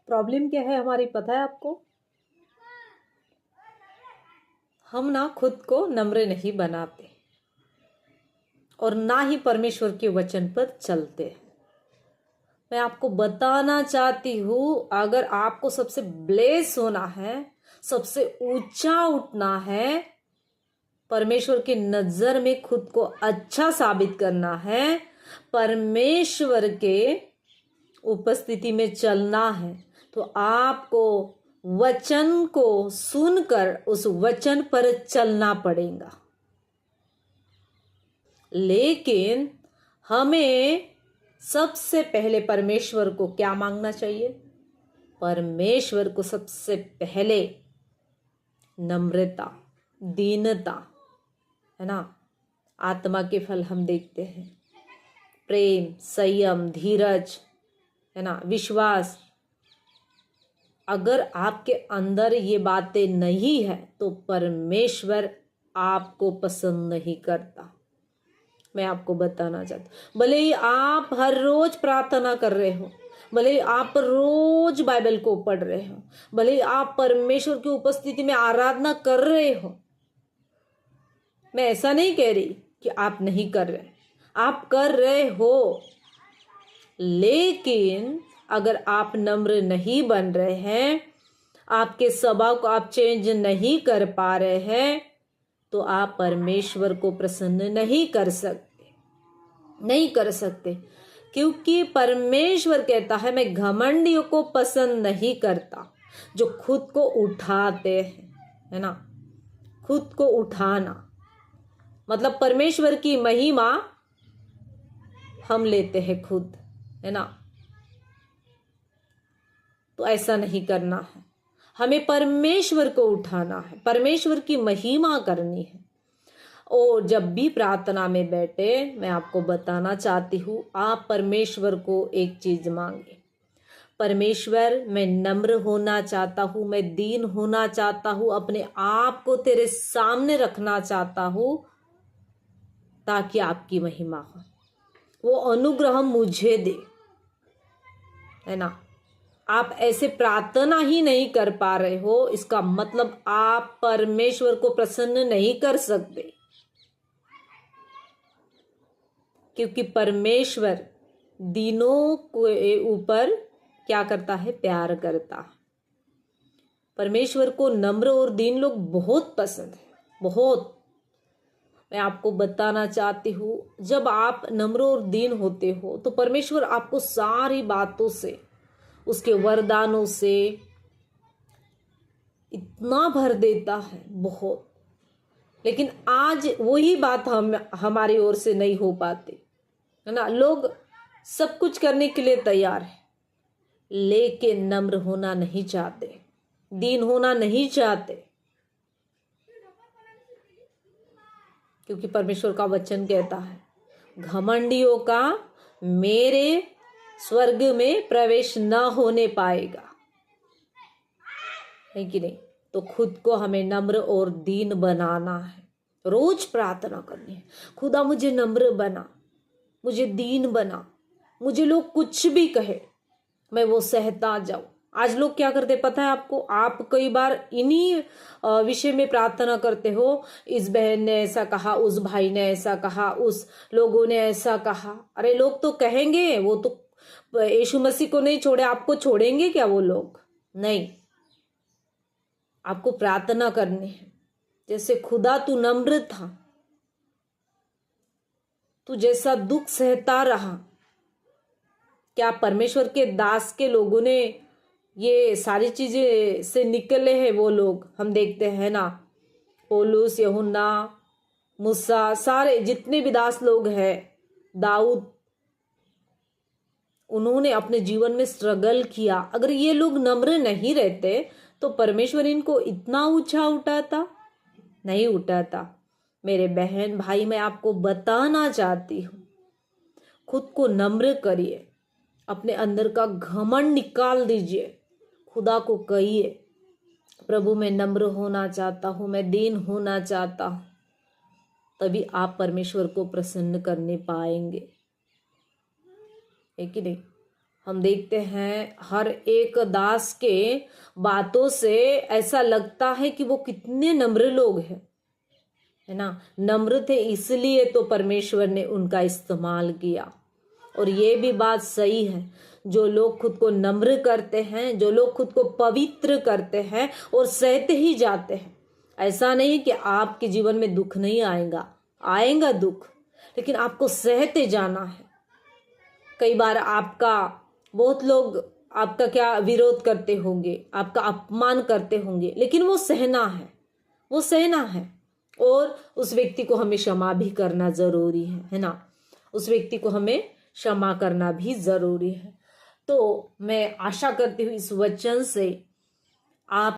Problem क्या है हमारी पता है आपको? हम ना खुद को नम्र नहीं बनाते और ना ही परमेश्वर के वचन पर चलते। मैं आपको बताना चाहती हूँ, अगर आपको सबसे ब्लेस होना है, सबसे ऊंचा उठना है, परमेश्वर की नजर में खुद को अच्छा साबित करना है, परमेश्वर के उपस्थिति में चलना है, तो आपको वचन को सुनकर उस वचन पर चलना पड़ेगा। लेकिन हमें सबसे पहले परमेश्वर को क्या मांगना चाहिए? परमेश्वर को सबसे पहले नम्रता, दीनता, है ना। आत्मा के फल हम देखते हैं, प्रेम, संयम, धीरज, है ना, विश्वास। अगर आपके अंदर ये बातें नहीं है तो परमेश्वर आपको पसंद नहीं करता। मैं आपको बताना चाहती हूँ, भले ही आप हर रोज प्रार्थना कर रहे हो, भले ही आप रोज बाइबल को पढ़ रहे हो, भले ही आप परमेश्वर की उपस्थिति में आराधना कर रहे हो, मैं ऐसा नहीं कह रही कि आप नहीं कर रहे, आप कर रहे हो। लेकिन अगर आप नम्र नहीं बन रहे हैं, आपके स्वभाव को आप चेंज नहीं कर पा रहे हैं, तो आप परमेश्वर को प्रसन्न नहीं कर सकते। क्योंकि परमेश्वर कहता है, मैं घमंडियों को पसंद नहीं करता, जो खुद को उठाते हैं, है ना। खुद को उठाना मतलब परमेश्वर की महिमा हम लेते हैं खुद, है ना। तो ऐसा नहीं करना है, हमें परमेश्वर को उठाना है, परमेश्वर की महिमा करनी है। और जब भी प्रार्थना में बैठे, मैं आपको बताना चाहती हूँ, आप परमेश्वर को एक चीज मांगे, परमेश्वर मैं नम्र होना चाहता हूँ, मैं दीन होना चाहता हूँ, अपने आप को तेरे सामने रखना चाहता हूँ, ताकि आपकी महिमा हो, वो अनुग्रह मुझे दे, है ना। आप ऐसे प्रार्थना ही नहीं कर पा रहे हो, इसका मतलब आप परमेश्वर को प्रसन्न नहीं कर सकते। क्योंकि परमेश्वर दीनों के ऊपर क्या करता है? प्यार करता है। परमेश्वर को नम्र और दीन लोग बहुत पसंद है, बहुत। मैं आपको बताना चाहती हूँ, जब आप नम्र और दीन होते हो तो परमेश्वर आपको सारी बातों से, उसके वरदानों से इतना भर देता है, बहुत। लेकिन आज वही बात हमारी ओर से नहीं हो पाती, है ना। लोग सब कुछ करने के लिए तैयार है, लेकिन नम्र होना नहीं चाहते, दीन होना नहीं चाहते। क्योंकि परमेश्वर का वचन कहता है, घमंडियों का मेरे स्वर्ग में प्रवेश न होने पाएगा, है कि नहीं। तो खुद को हमें नम्र और दीन बनाना है, रोज प्रार्थना करनी है, खुदा मुझे नम्र बना, मुझे दीन बना, मुझे लोग कुछ भी कहे मैं वो सहता जाऊं। आज लोग क्या करते पता है आपको? आप कई बार इन्हीं विषय में प्रार्थना करते हो, इस बहन ने ऐसा कहा, उस भाई ने ऐसा कहा, उस लोगों ने ऐसा कहा। अरे लोग तो कहेंगे, वो तो यीशु मसीह को नहीं छोड़े, आपको छोड़ेंगे क्या वो लोग? नहीं। आपको प्रार्थना करनी है, जैसे खुदा तू नम्र था, तू जैसा दुख सहता रहा। क्या परमेश्वर के दास के लोगों ने ये सारी चीजें से निकले हैं? वो लोग हम देखते हैं ना, पौलुस, यूहन्ना, मूसा, सारे जितने भी दास लोग हैं, दाऊद, उन्होंने अपने जीवन में स्ट्रगल किया। अगर ये लोग नम्र नहीं रहते तो परमेश्वर इनको इतना ऊंचा उठाता नहीं? उठाता। मेरे बहन भाई, मैं आपको बताना चाहती हूँ, खुद को नम्र करिए, अपने अंदर का घमंड निकाल दीजिए, खुदा को कहिए, प्रभु मैं नम्र होना चाहता हूँ, मैं दीन होना चाहता हूँ। तभी आप परमेश्वर को प्रसन्न करने पाएंगे, है कि नहीं। हम देखते हैं हर एक दास के बातों से ऐसा लगता है कि वो कितने नम्र लोग हैं, है ना। नम्र थे इसलिए तो परमेश्वर ने उनका इस्तेमाल किया। और ये भी बात सही है, जो लोग खुद को नम्र करते हैं, जो लोग खुद को पवित्र करते हैं और सहते ही जाते हैं, ऐसा नहीं कि आपके जीवन में दुख नहीं आएगा, आएगा दुख, लेकिन आपको सहते जाना है। कई बार आपका बहुत लोग आपका क्या विरोध करते होंगे, आपका अपमान करते होंगे, लेकिन वो सहना है, वो सहना है। और उस व्यक्ति को हमें क्षमा भी करना जरूरी है ना। उस व्यक्ति को हमें क्षमा करना भी जरूरी है। तो मैं आशा करती हूँ इस वचन से आप